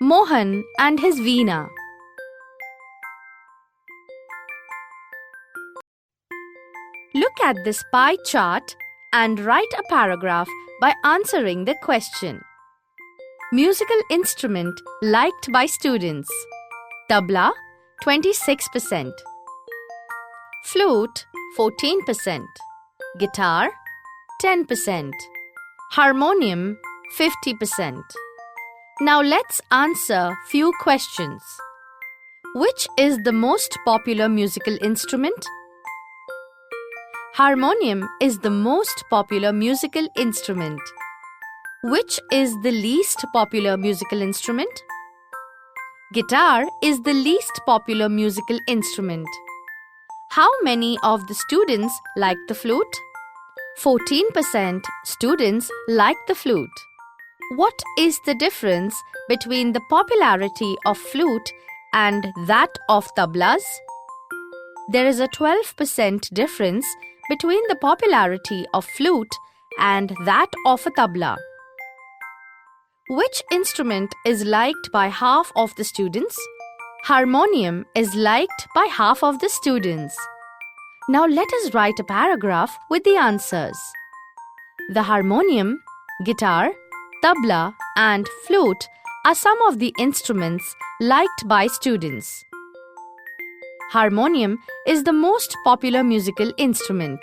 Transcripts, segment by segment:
Mohan and his Veena. Look at this pie chart and write a paragraph by answering the question. Musical instrument liked by students. Tabla 26%, flute 14%, guitar 10%, harmonium 50%. Now let's answer few questions. Which is the most popular musical instrument? Harmonium is the most popular musical instrument. Which is the least popular musical instrument? Guitar is the least popular musical instrument. How many of the students like the flute? 14% students like the flute. What is the difference between the popularity of flute and that of tablas? There is a 12% difference between the popularity of flute and that of a tabla. Which instrument is liked by half of the students? Harmonium is liked by half of the students. Now let us write a paragraph with the answers. The harmonium, guitar, tabla and flute are some of the instruments liked by students. Harmonium is the most popular musical instrument.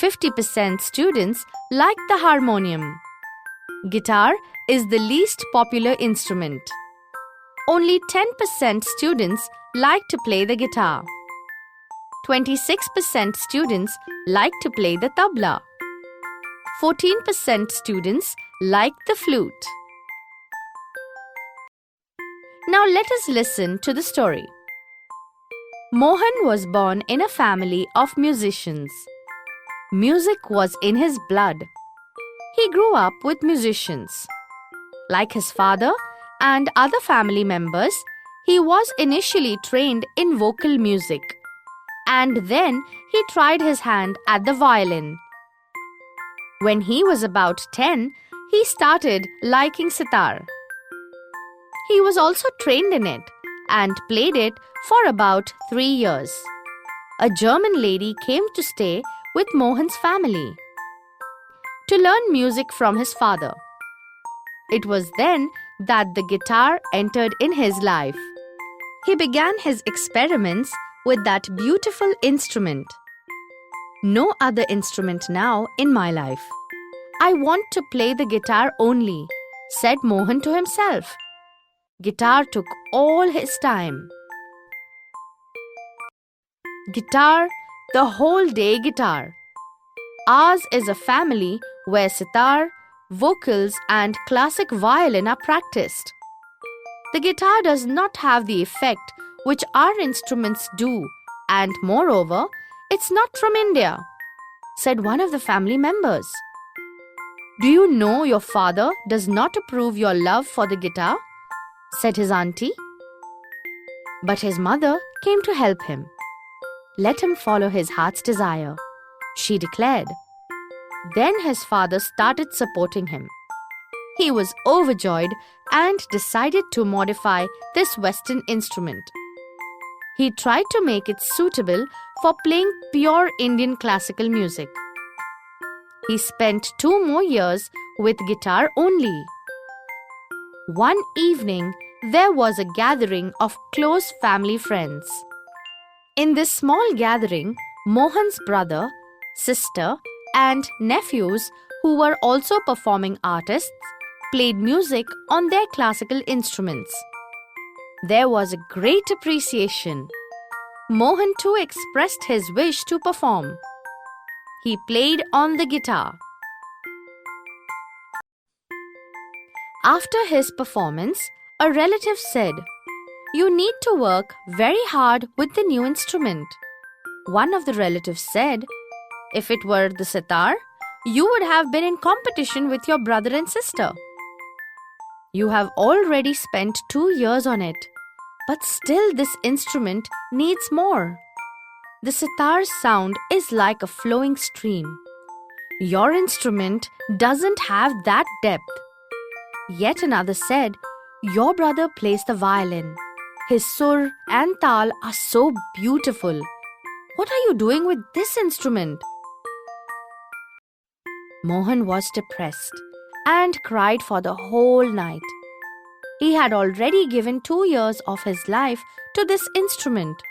50% students like the harmonium. Guitar is the least popular instrument. Only 10% students like to play the guitar. 26% students like to play the tabla. 14% students like the flute. Now let us listen to the story. Mohan was born in a family of musicians. Music was in his blood. He grew up with musicians. Like his father and other family members, he was initially trained in vocal music, and then he tried his hand at the violin. When he was about 10, he started liking sitar. He was also trained in it and played it for about 3 years. A German lady came to stay with Mohan's family to learn music from his father. It was then that the guitar entered in his life. He began his experiments with that beautiful instrument. No other instrument now in my life. I want to play the guitar only, said Mohan to himself. Guitar took all his time. Guitar, the whole day guitar. Ours is a family where sitar, vocals and classic violin are practiced. The guitar does not have the effect which our instruments do, and moreover, it's not from India, said one of the family members. Do you know your father does not approve your love for the guitar? Said his auntie. But his mother came to help him. Let him follow his heart's desire, she declared. Then his father started supporting him. He was overjoyed and decided to modify this Western instrument. He tried to make it suitable for playing pure Indian classical music. He spent 2 more years with guitar only. One evening, there was a gathering of close family friends. In this small gathering, Mohan's brother, sister, and nephews, who were also performing artists, played music on their classical instruments. There was a great appreciation. Mohan too expressed his wish to perform. He played on the guitar. After his performance, a relative said, "You need to work very hard with the new instrument." One of the relatives said, "If it were the sitar, you would have been in competition with your brother and sister. You have already spent 2 years on it, but still this instrument needs more. The sitar's sound is like a flowing stream. Your instrument doesn't have that depth." Yet another said, Your brother plays the violin. His sur and tal are so beautiful. What are you doing with this instrument? Mohan was depressed and cried for the whole night. He had already given 2 years of his life to this instrument.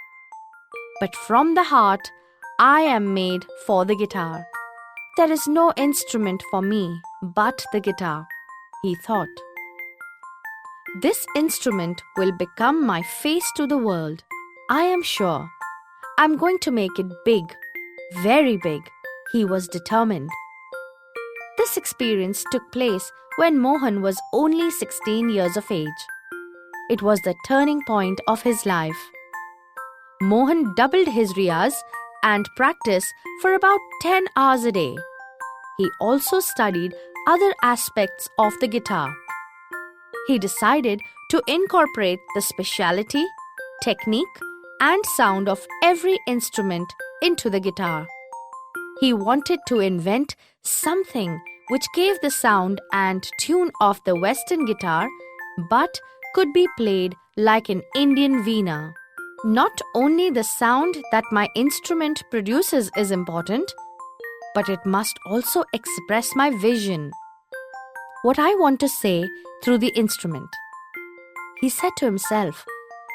But from the heart, I am made for the guitar. There is no instrument for me but the guitar, he thought. This instrument will become my face to the world. I am sure. I'm going to make it big, very big. He was determined. This experience took place when Mohan was only 16 years of age. It was the turning point of his life. Mohan doubled his riyaz and practice for about 10 hours a day. He also studied other aspects of the guitar. He decided to incorporate the speciality, technique, and sound of every instrument into the guitar. He wanted to invent something which gave the sound and tune of the Western guitar but could be played like an Indian Veena. Not only the sound that my instrument produces is important, but it must also express my vision, what I want to say through the instrument, he said to himself,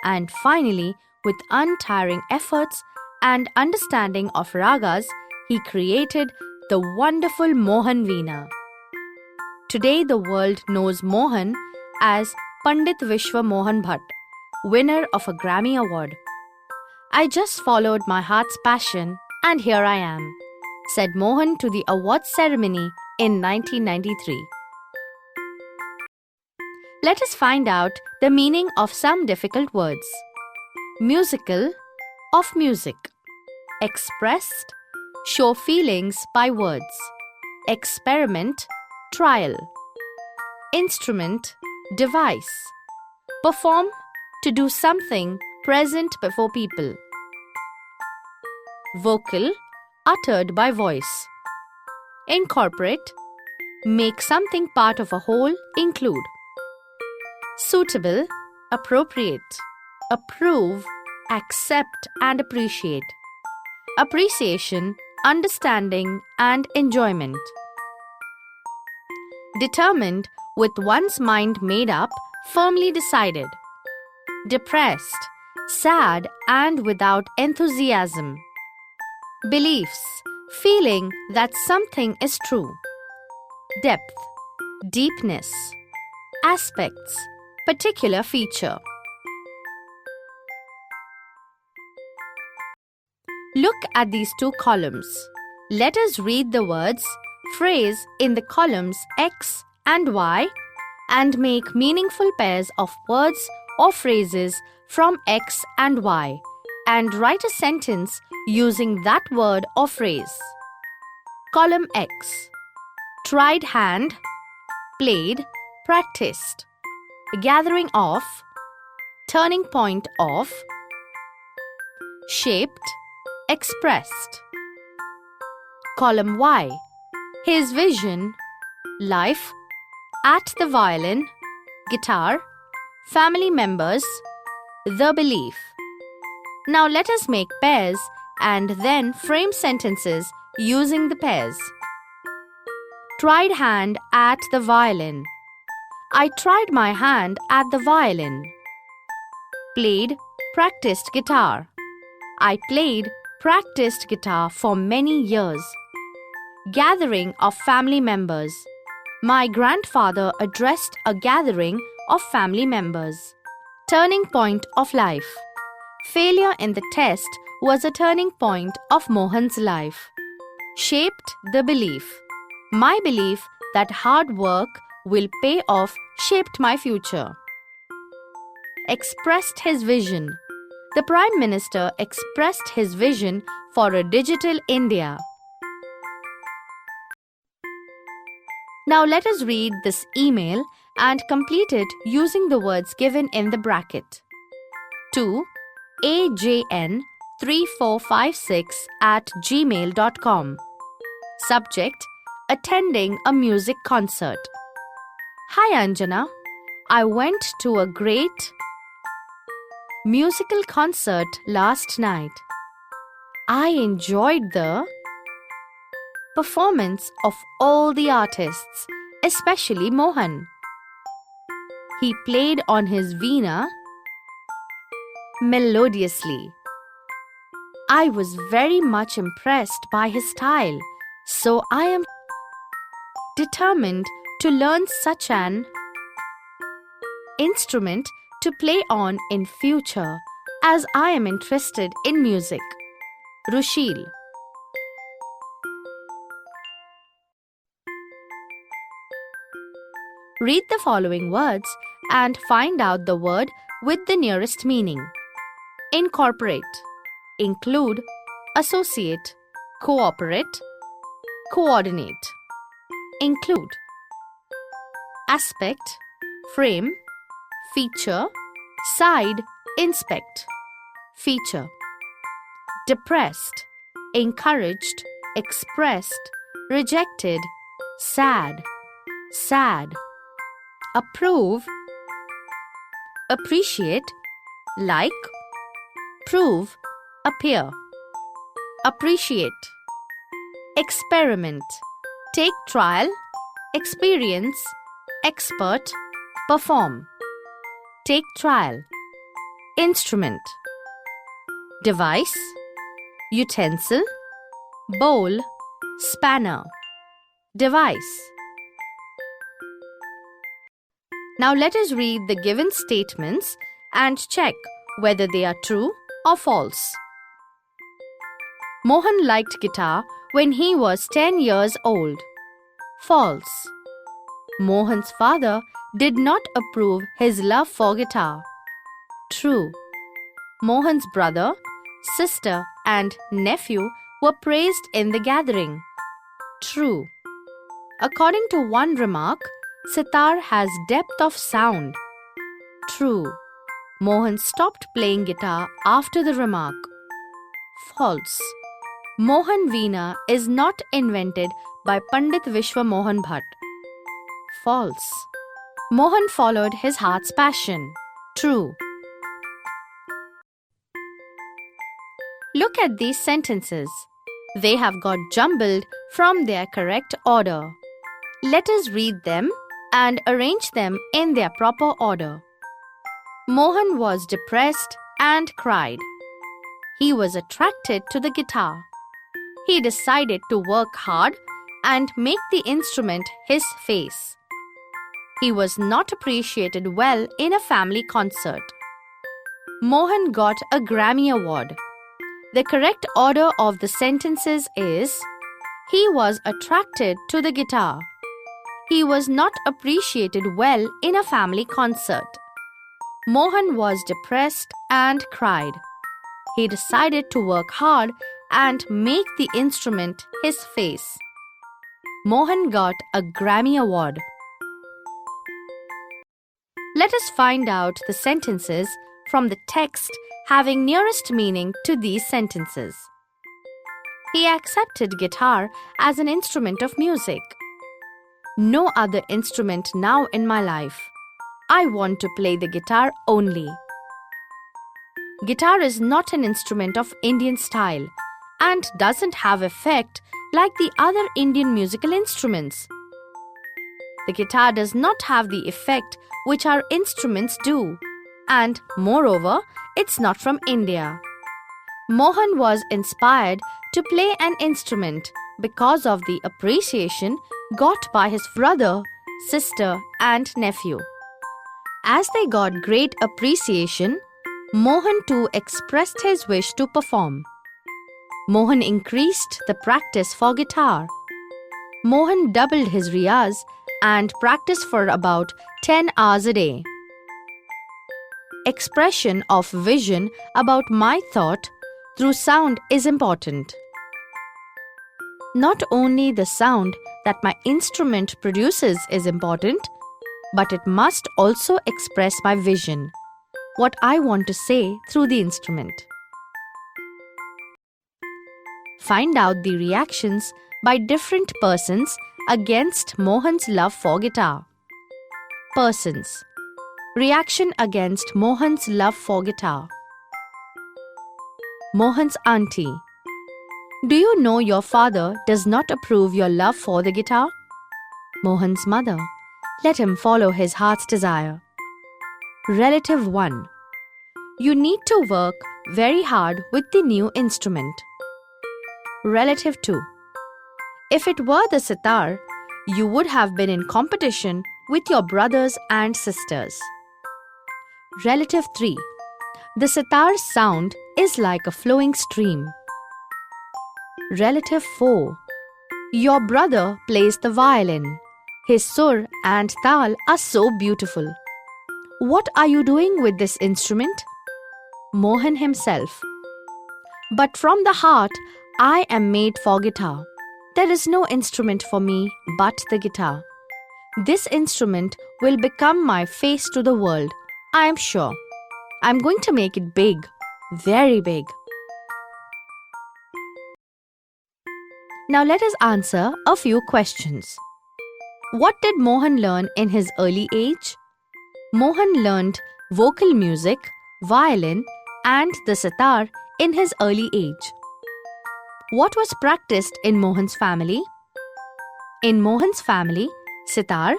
and finally, with untiring efforts and understanding of ragas, he created the wonderful Mohan Veena. Today the world knows Mohan as Pandit Vishwa Mohan Bhatt, winner of a Grammy Award. I just followed my heart's passion and here I am, said Mohan to the awards ceremony in 1993. Let us find out the meaning of some difficult words. Musical, of music. Expressed, show feelings by words. Experiment, trial. Instrument, device. Perform, to do something present before people. Vocal, uttered by voice. Incorporate, make something part of a whole, include. Suitable, appropriate. Approve, accept and appreciate. Appreciation, understanding and enjoyment. Determined, with one's mind made up, firmly decided. Depressed, sad and without enthusiasm. Beliefs, feeling that something is true. Depth, deepness. Aspects, particular feature. Look at these two columns. Let us read the words, phrase in the columns X and Y and make meaningful pairs of words or phrases from X and Y and write a sentence using that word or phrase. Column X. Tried hand, played, practiced. Gathering of, turning point of. Shaped, expressed. Column Y. His vision, life, at the violin, guitar, family members, the belief. Now let us make pairs and then frame sentences using the pairs. Tried hand at the violin. I tried my hand at the violin. Played, practiced guitar. I played, practiced guitar for many years. Gathering of family members. My grandfather addressed a gathering of family members. Turning point of life. Failure in the test was a turning point of Mohan's life. Shaped the belief. My belief that hard work will pay off shaped my future. Expressed his vision. The Prime Minister expressed his vision for a digital India. Now let us read this email and complete it using the words given in the bracket. To ajn3456@gmail.com. Subject: attending a music concert. Hi Anjana, I went to a great musical concert last night. I enjoyed the performance of all the artists, especially Mohan. He played on his Veena melodiously. I was very much impressed by his style, so I am determined to learn such an instrument to play on in future, as I am interested in music. Rushil. Read the following words and find out the word with the nearest meaning. Incorporate, include, associate, cooperate, coordinate. Include. Aspect, frame, feature, side, inspect. Feature. Depressed, encouraged, expressed, rejected, sad, sad. Approve, appreciate, like, prove, appear. Appreciate. Experiment, take trial, experience, expert, perform. Take trial. Instrument. Device, utensil, bowl, spanner. Device. Now let us read the given statements and check whether they are true or false. Mohan liked guitar when he was 10 years old. False. Mohan's father did not approve his love for guitar. True. Mohan's brother, sister, and nephew were praised in the gathering. True. According to one remark, sitar has depth of sound. True. Mohan stopped playing guitar after the remark. False. Mohan Veena is not invented by Pandit Vishwa Mohan Bhatt. False. Mohan followed his heart's passion. True. Look at these sentences. They have got jumbled from their correct order. Let us read them and arrange them in their proper order. Mohan was depressed and cried. He was attracted to the guitar. He decided to work hard and make the instrument his face. He was not appreciated well in a family concert. Mohan got a Grammy Award. The correct order of the sentences is: he was attracted to the guitar. He was not appreciated well in a family concert. Mohan was depressed and cried. He decided to work hard and make the instrument his face. Mohan got a Grammy Award. Let us find out the sentences from the text having nearest meaning to these sentences. He accepted guitar as an instrument of music. No other instrument now in my life. I want to play the guitar only. Guitar is not an instrument of Indian style and doesn't have effect like the other Indian musical instruments. The guitar does not have the effect which our instruments do, and moreover, it's not from India. Mohan was inspired to play an instrument because of the appreciation got by his brother, sister, and nephew. As they got great appreciation, Mohan too expressed his wish to perform. Mohan increased the practice for guitar. Mohan doubled his riyaz and practiced for about 10 hours a day. Expression of vision about my thought through sound is important. Not only the sound that my instrument produces is important, but it must also express my vision, what I want to say through the instrument. Find out the reactions by different persons against Mohan's love for guitar. Persons: Reaction against Mohan's love for guitar. Mohan's auntie. Do you know your father does not approve your love for the guitar? Mohan's mother. Let him follow his heart's desire. Relative 1. You need to work very hard with the new instrument. Relative 2. If it were the sitar, you would have been in competition with your brothers and sisters. Relative 3. The sitar's sound is like a flowing stream. Relative 4. Your brother plays the violin. His sur and tal are so beautiful. What are you doing with this instrument? Mohan himself. But from the heart, I am made for guitar. There is no instrument for me but the guitar. This instrument will become my face to the world, I am sure. I am going to make it big, very big. Now let us answer a few questions. What did Mohan learn in his early age? Mohan learned vocal music, violin, and the sitar in his early age. What was practiced in Mohan's family? In Mohan's family, sitar,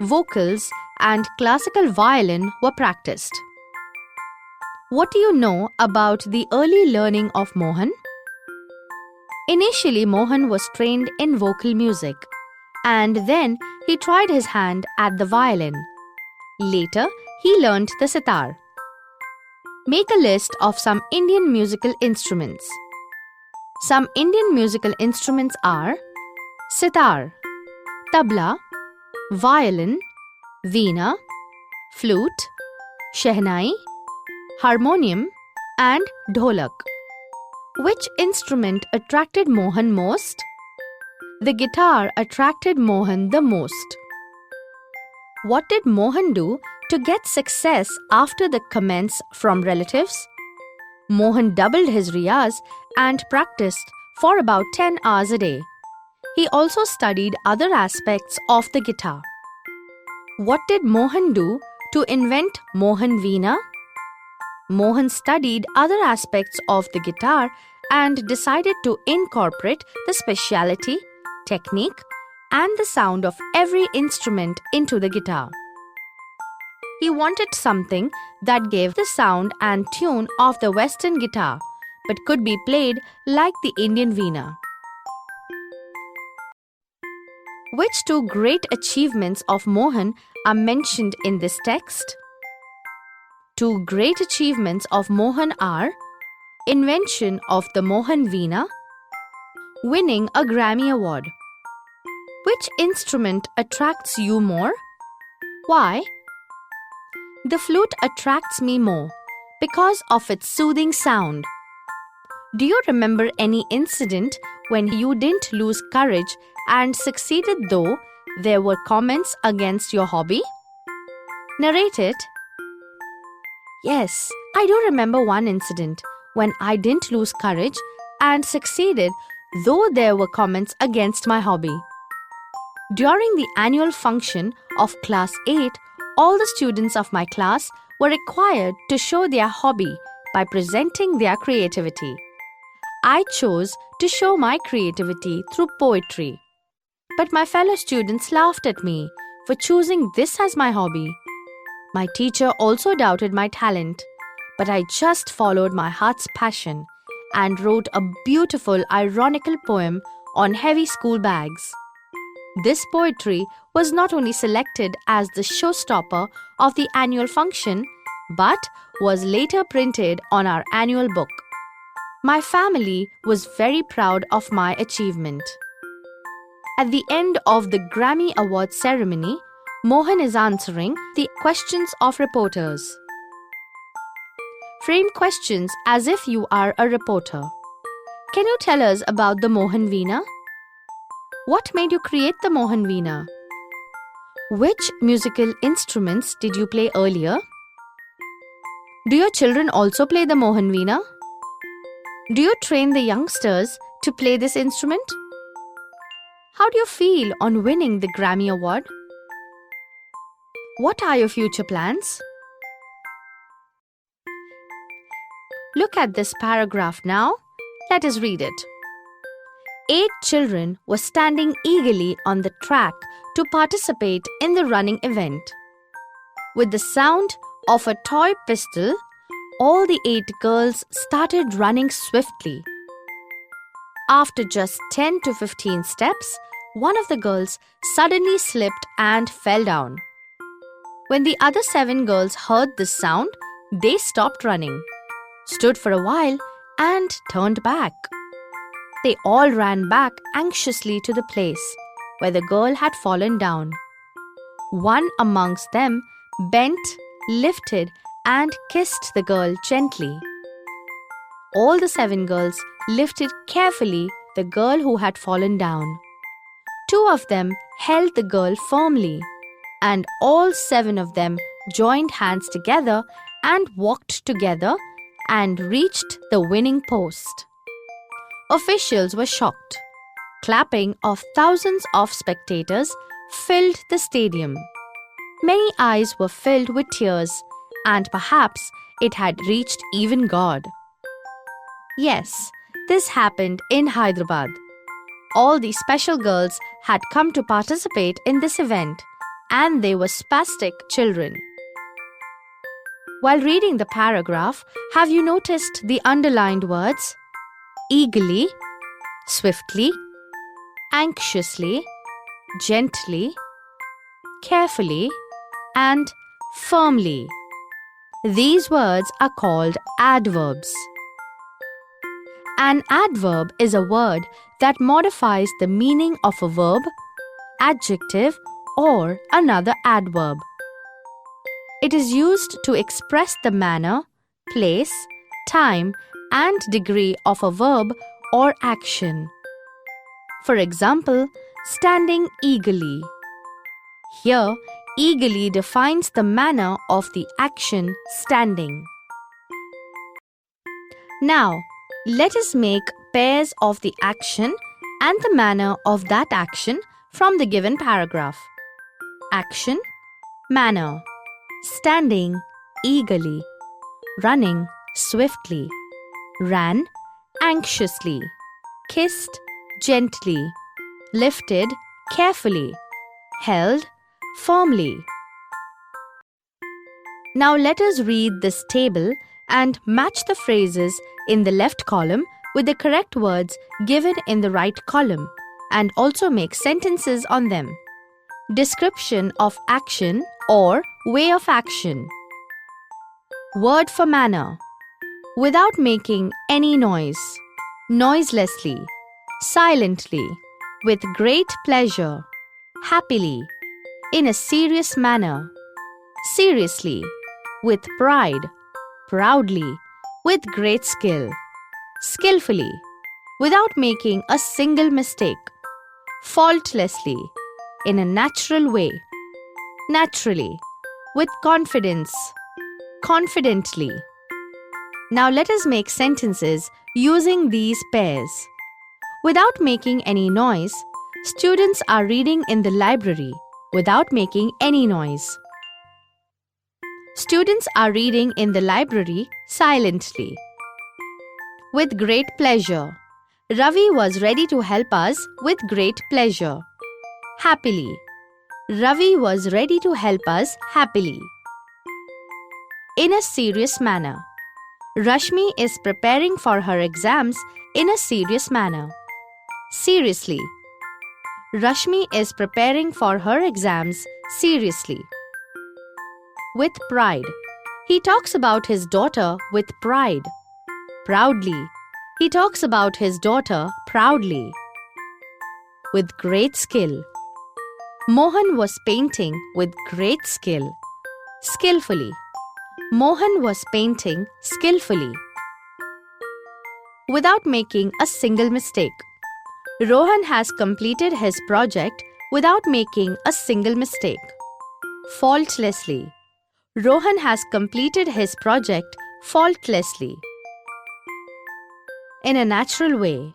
vocals, and classical violin were practiced. What do you know about the early learning of Mohan? Initially, Mohan was trained in vocal music, and then he tried his hand at the violin. Later, he learned the sitar. Make a list of some Indian musical instruments. Some Indian musical instruments are sitar, tabla, violin, veena, flute, shehnai, harmonium, and dholak. Which instrument attracted Mohan most? The guitar attracted Mohan the most. What did Mohan do to get success after the comments from relatives? Mohan doubled his riyaz and practiced for about 10 hours a day. He also studied other aspects of the guitar. What did Mohan do to invent Mohan Veena? Mohan studied other aspects of the guitar and decided to incorporate the speciality, technique, and the sound of every instrument into the guitar. He wanted something that gave the sound and tune of the Western guitar but could be played like the Indian Veena. Which two great achievements of Mohan are mentioned in this text? Two great achievements of Mohan are invention of the Mohan Veena, winning a Grammy Award. Which instrument attracts you more? Why? The flute attracts me more because of its soothing sound. Do you remember any incident when you didn't lose courage and succeeded though there were comments against your hobby? Narrate it. Yes, I do remember one incident when I didn't lose courage and succeeded though there were comments against my hobby. During the annual function of Class 8, all the students of my class were required to show their hobby by presenting their creativity. I chose to show my creativity through poetry. But my fellow students laughed at me for choosing this as my hobby. My teacher also doubted my talent, but I just followed my heart's passion and wrote a beautiful, ironical poem on heavy school bags. This poetry was not only selected as the showstopper of the annual function, but was later printed on our annual book. My family was very proud of my achievement. At the end of the Grammy Award ceremony, Mohan is answering the questions of reporters. Frame questions as if you are a reporter. Can you tell us about the Mohan Veena? What made you create the Mohan Veena? Which musical instruments did you play earlier? Do your children also play the Mohan Veena? Do you train the youngsters to play this instrument? How do you feel on winning the Grammy Award? What are your future plans? Look at this paragraph now. Let us read it. 8 children were standing eagerly on the track to participate in the running event. With the sound of a toy pistol, all the 8 girls started running swiftly. After just 10 to 15 steps, one of the girls suddenly slipped and fell down. When the other 7 girls heard this sound, they stopped running, stood for a while, and turned back. They all ran back anxiously to the place where the girl had fallen down. One amongst them bent, lifted, and kissed the girl gently. All the 7 girls lifted carefully the girl who had fallen down. 2 of them held the girl firmly, and all 7 of them joined hands together and walked together and reached the winning post. Officials were shocked. Clapping of thousands of spectators filled the stadium. Many eyes were filled with tears, and perhaps it had reached even God. Yes, this happened in Hyderabad. All the special girls had come to participate in this event, and they were spastic children. While reading the paragraph, have you noticed the underlined words? Eagerly, swiftly, anxiously, gently, carefully, and firmly. These words are called adverbs. An adverb is a word that modifies the meaning of a verb, adjective, or another adverb. It is used to express the manner, place, time, and degree of a verb or action. For example, standing eagerly. Here, eagerly defines the manner of the action standing. Now, let us make pairs of the action and the manner of that action from the given paragraph. Action, manner. Standing eagerly. Running swiftly. Ran anxiously. Kissed gently. Lifted carefully. Held firmly. Now let us read this table and match the phrases in the left column with the correct words given in the right column, and also make sentences on them. Description of action or way of action. Word for manner. Without making any noise. Noiselessly. Silently. With great pleasure. Happily. In a serious manner. Seriously. With pride. Proudly. With great skill. Skillfully. Without making a single mistake. Faultlessly. In a natural way. Naturally. With confidence. Confidently. Now let us make sentences using these pairs. Without making any noise, students are reading in the library without making any noise. Students are reading in the library silently. With great pleasure. Ravi was ready to help us with great pleasure. Happily. Ravi was ready to help us happily. In a serious manner. Rashmi is preparing for her exams in a serious manner. Seriously. Rashmi is preparing for her exams seriously. With pride. He talks about his daughter with pride. Proudly. He talks about his daughter proudly. With great skill. Mohan was painting with great skill. Skillfully. Mohan was painting skillfully. Without making a single mistake. Rohan has completed his project without making a single mistake. Faultlessly. Rohan has completed his project faultlessly. In a natural way.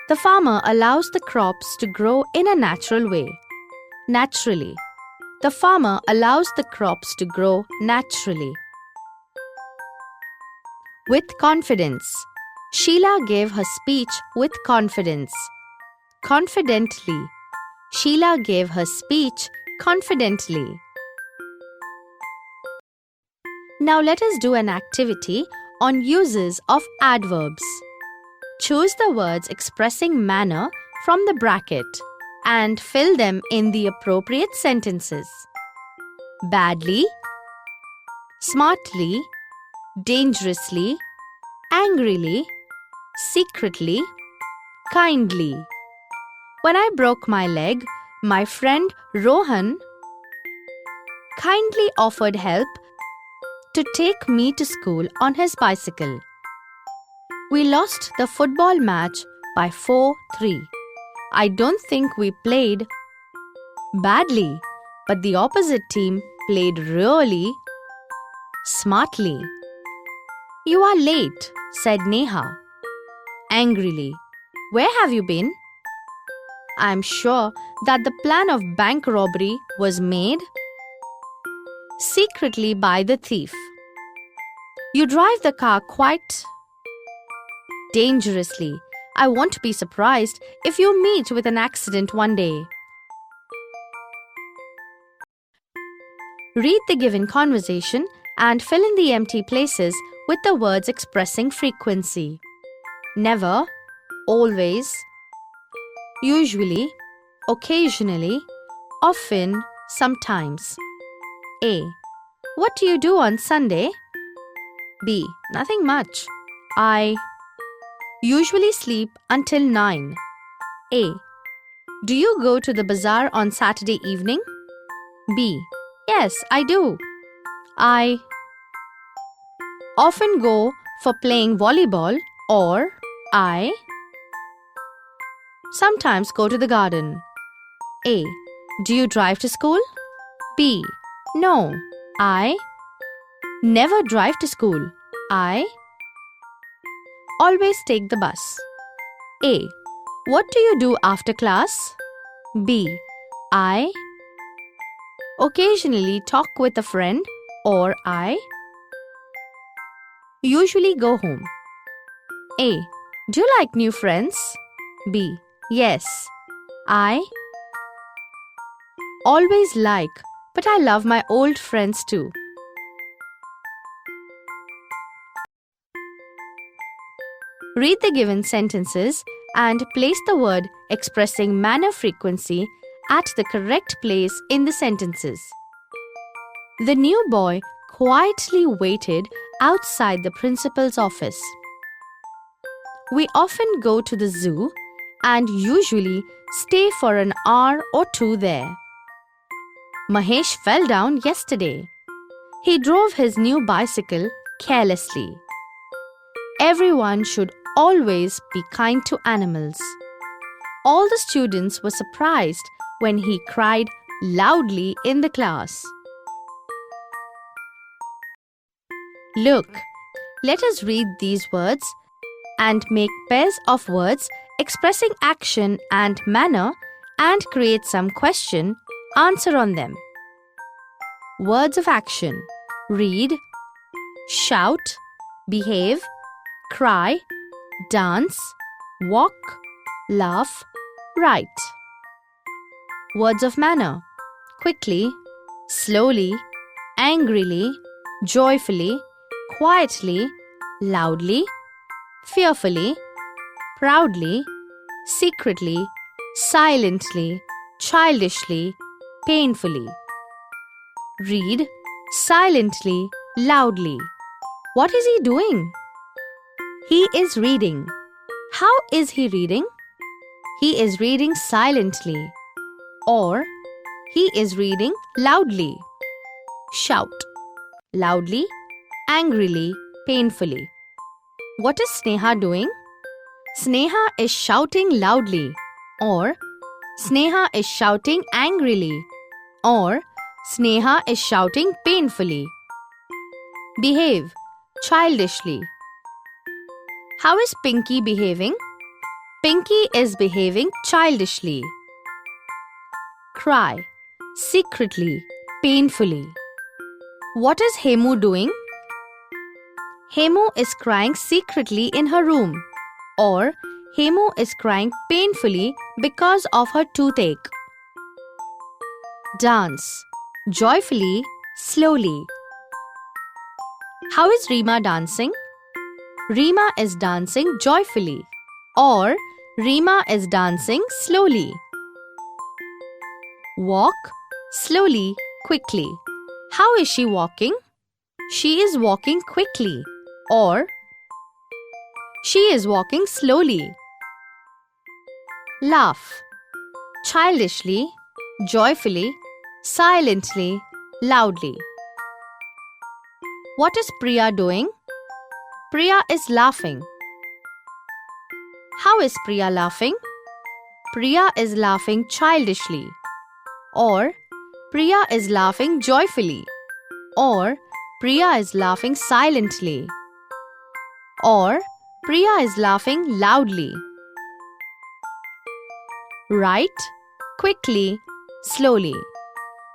The farmer allows the crops to grow in a natural way. Naturally. The farmer allows the crops to grow naturally. With confidence. Sheila gave her speech with confidence. Confidently. Sheila gave her speech confidently. Now let us do an activity on uses of adverbs. Choose the words expressing manner from the bracket and fill them in the appropriate sentences. Badly, smartly, dangerously, angrily, secretly, kindly. When I broke my leg, my friend Rohan kindly offered help to take me to school on his bicycle. We lost the football match by 4-3. I don't think we played badly, but the opposite team played really smartly. You are late, said Neha, angrily. Where have you been? I am sure that the plan of bank robbery was made secretly by the thief. You drive the car quite dangerously. I won't be surprised if you meet with an accident one day. Read the given conversation and fill in the empty places with the words expressing frequency. Never, always, usually, occasionally, often, sometimes. A. What do you do on Sunday? B. Nothing much. I usually sleep until 9. A. Do you go to the bazaar on Saturday evening? B. Yes, I do. I often go for playing volleyball, or I sometimes go to the garden. A. Do you drive to school? B. No, I never drive to school. I always take the bus. A. What do you do after class? B. I occasionally talk with a friend, or I usually go home. A. Do you like new friends? B. Yes, I always like, but I love my old friends too. Read the given sentences and place the word expressing manner frequency at the correct place in the sentences. The new boy quietly waited outside the principal's office. We often go to the zoo and usually stay for an hour or two there. Mahesh fell down yesterday. He drove his new bicycle carelessly. Everyone should always be kind to animals. All the students were surprised when he cried loudly in the class. Look, let us read these words and make pairs of words expressing action and manner and create some question, answer on them. Words of action: read, shout, behave, cry, dance, walk, laugh, write. Words of manner: quickly, slowly, angrily, joyfully, quietly, loudly, fearfully, proudly, secretly, silently, childishly, painfully. Read silently, loudly. What is he doing? He is reading. How is he reading? He is reading silently, or he is reading loudly. Shout: loudly, angrily, painfully. What is Sneha doing? Sneha is shouting loudly, or Sneha is shouting angrily, or Sneha is shouting painfully. Behave: childishly. How is Pinky behaving? Pinky is behaving childishly. Cry: secretly, painfully. What is Hemu doing? Hemu is crying secretly in her room, or Hemu is crying painfully because of her toothache. Dance joyfully, slowly. How is Reema dancing? Reema is dancing joyfully, or Reema is dancing slowly. Walk slowly, quickly. How is she walking? She is walking quickly, or she is walking slowly. Laugh childishly, joyfully, silently, loudly. What is Priya doing? Priya is laughing. How is Priya laughing? Priya is laughing childishly, or Priya is laughing joyfully, or Priya is laughing silently, or Priya is laughing loudly. Write quickly, slowly.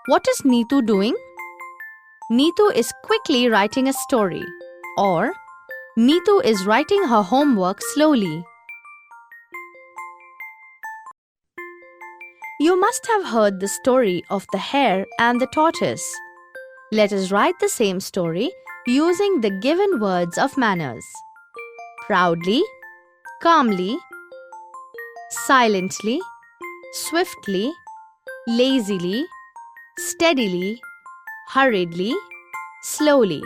What is Neetu doing? Neetu is quickly writing a story, or Neetu is writing her homework slowly. You must have heard the story of the hare and the tortoise. Let us write the same story using the given words of manners. Proudly, calmly, silently, swiftly, lazily, steadily, hurriedly, slowly.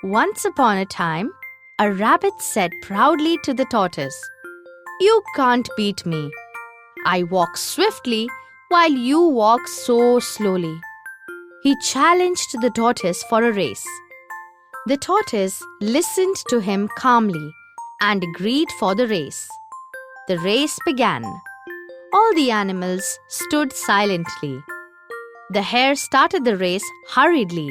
Once upon a time, a rabbit said proudly to the tortoise, "You can't beat me. I walk swiftly while you walk so slowly." He challenged the tortoise for a race. The tortoise listened to him calmly and agreed for the race. The race began. All the animals stood silently. The hare started the race hurriedly,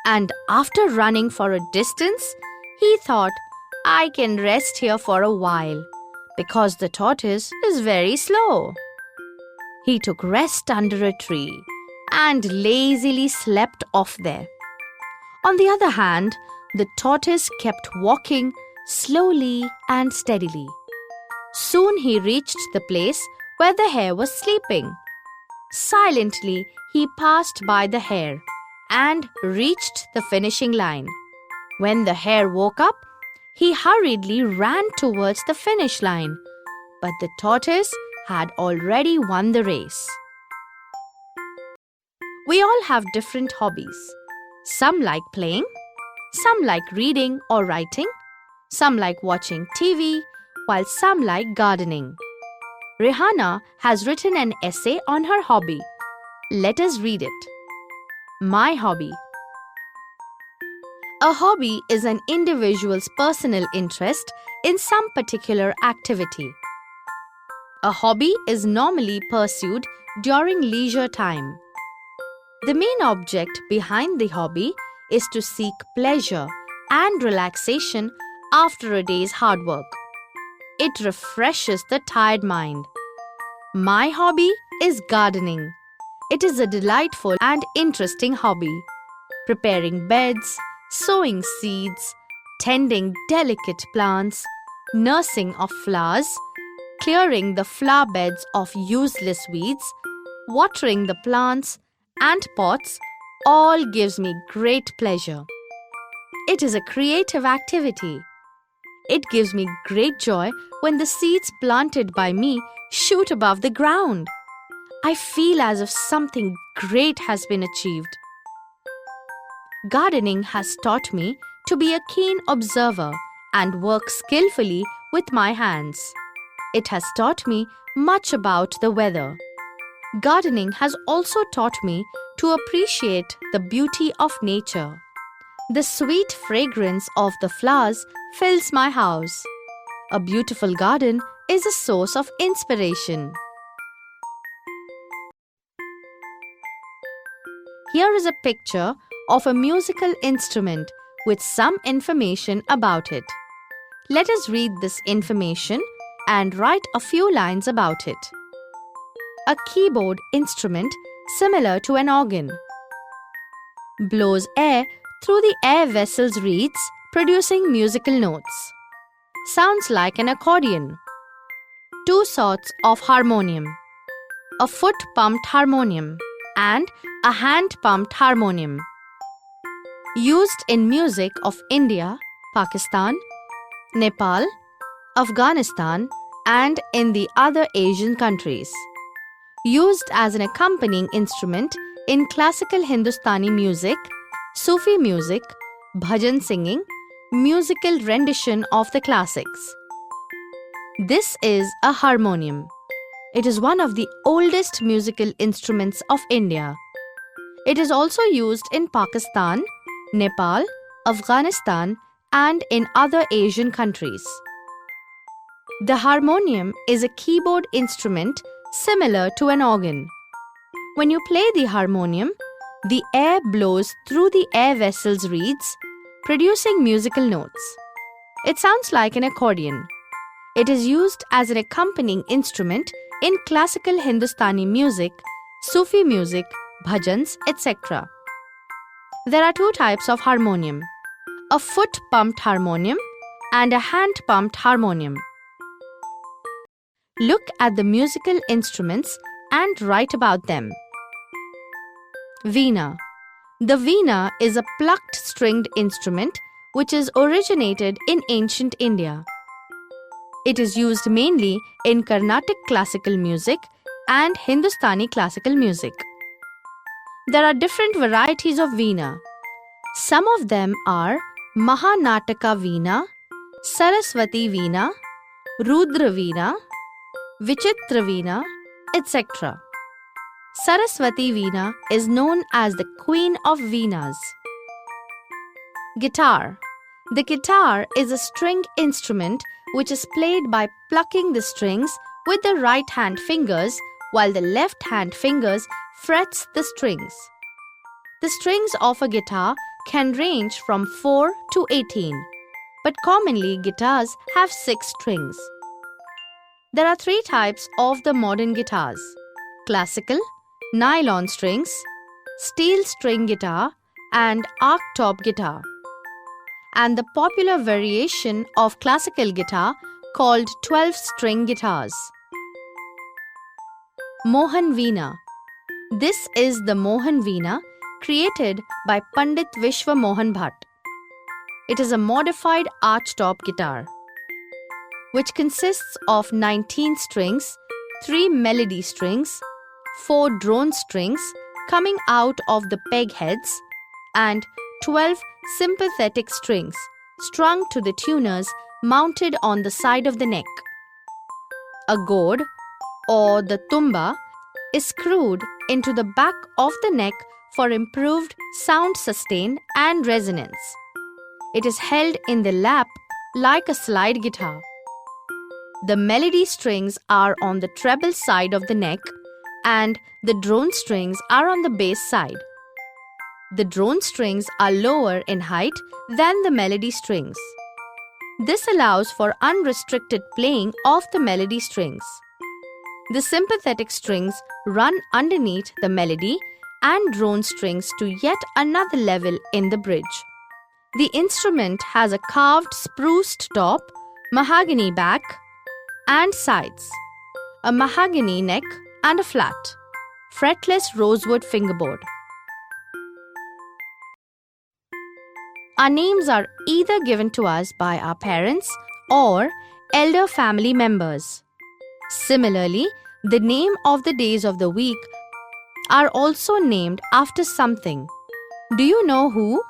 and after running for a distance, he thought, "I can rest here for a while, because the tortoise is very slow." He took rest under a tree and lazily slept off there. On the other hand, the tortoise kept walking slowly and steadily. Soon he reached the place where the hare was sleeping. Silently, he passed by the hare and reached the finishing line. When the hare woke up, he hurriedly ran towards the finish line, but the tortoise had already won the race. We all have different hobbies. Some like playing, some like reading or writing, some like watching TV, while some like gardening. Rihanna has written an essay on her hobby. Let us read it. My hobby. A hobby is an individual's personal interest in some particular activity. A hobby is normally pursued during leisure time. The main object behind the hobby is to seek pleasure and relaxation after a day's hard work. It refreshes the tired mind. My hobby is gardening. It is a delightful and interesting hobby. Preparing beds, sowing seeds, tending delicate plants, nursing of flowers, clearing the flower beds of useless weeds, watering the plants and pots all gives me great pleasure. It is a creative activity. It gives me great joy when the seeds planted by me shoot above the ground. I feel as if something great has been achieved. Gardening has taught me to be a keen observer and work skillfully with my hands. It has taught me much about the weather. Gardening has also taught me to appreciate the beauty of nature. The sweet fragrance of the flowers fills my house. A beautiful garden is a source of inspiration. Here is a picture of a musical instrument with some information about it. Let us read this information and write a few lines about it. A keyboard instrument similar to an organ. Blows air through the air vessel's reeds, producing musical notes. Sounds like an accordion. Two sorts of harmonium: a foot-pumped harmonium and a hand-pumped harmonium. Used in music of India, Pakistan, Nepal, Afghanistan, and in the other Asian countries. Used as an accompanying instrument in classical Hindustani music, Sufi music, bhajan singing, musical rendition of the classics. This is a harmonium. It is one of the oldest musical instruments of India. It is also used in Pakistan, Nepal, Afghanistan, and in other Asian countries. The harmonium is a keyboard instrument similar to an organ. When you play the harmonium, the air blows through the air vessel's reeds, producing musical notes. It sounds like an accordion. It is used as an accompanying instrument in classical Hindustani music, Sufi music, bhajans, etc. There are two types of harmonium: a foot-pumped harmonium and a hand-pumped harmonium. Look at the musical instruments and write about them. Veena. The veena is a plucked stringed instrument which is originated in ancient India. It is used mainly in Carnatic classical music and Hindustani classical music. There are different varieties of veena. Some of them are Mahanataka Veena, Saraswati Veena, Rudra Veena, Vichitra Veena, etc. Saraswati Veena is known as the Queen of Veenas. Guitar. The guitar is a string instrument which is played by plucking the strings with the right hand fingers while the left hand fingers frets the strings. The strings of a guitar can range from 4 to 18, but commonly guitars have 6 strings. There are 3 types of the modern guitars: classical, nylon strings, steel string guitar, and archtop guitar, and the popular variation of classical guitar called 12-string guitars. Mohan Veena. This is the Mohan Veena created by Pandit Vishwa Mohan Bhatt. It is a modified archtop guitar, which consists of 19 strings, 3 melody strings, 4 drone strings coming out of the peg heads, and 12 sympathetic strings strung to the tuners mounted on the side of the neck. A gourd, or the tumba, is screwed into the back of the neck for improved sound sustain and resonance. It is held in the lap like a slide guitar. The melody strings are on the treble side of the neck and the drone strings are on the bass side. The drone strings are lower in height than the melody strings. This allows for unrestricted playing of the melody strings. The sympathetic strings run underneath the melody and drone strings to yet another level in the bridge. The instrument has a carved spruced top, mahogany back and sides, a mahogany neck and a flat, fretless rosewood fingerboard. Our names are either given to us by our parents or elder family members. Similarly, the name of the days of the week are also named after something. Do you know who?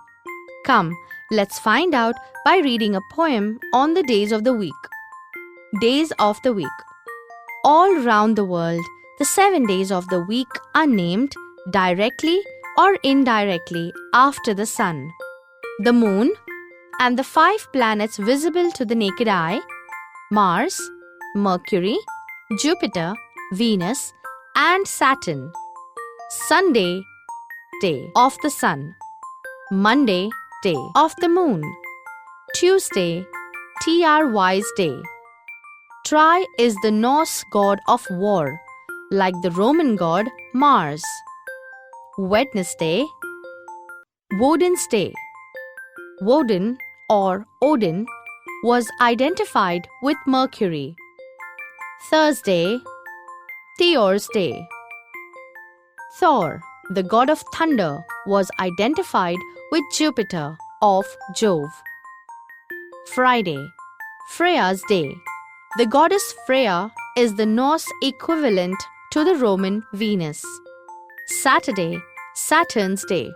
Come, let's find out by reading a poem on the days of the week. Days of the week. All round the world, the 7 days of the week are named directly or indirectly after the sun, the moon, and the 5 planets visible to the naked eye: Mars, Mercury, Jupiter, Venus, and Saturn. Sunday, day of the sun. Monday, day of the moon. Tuesday, Try's day. Try is the Norse god of war, like the Roman god Mars. Wednesday, Woden's Day. Woden or Odin was identified with Mercury. Thursday, Thor's Day. Thor, the god of thunder, was identified with Jupiter of Jove. Friday, Freya's Day. The goddess Freya is the Norse equivalent to the Roman Venus. Saturday, Saturn's Day.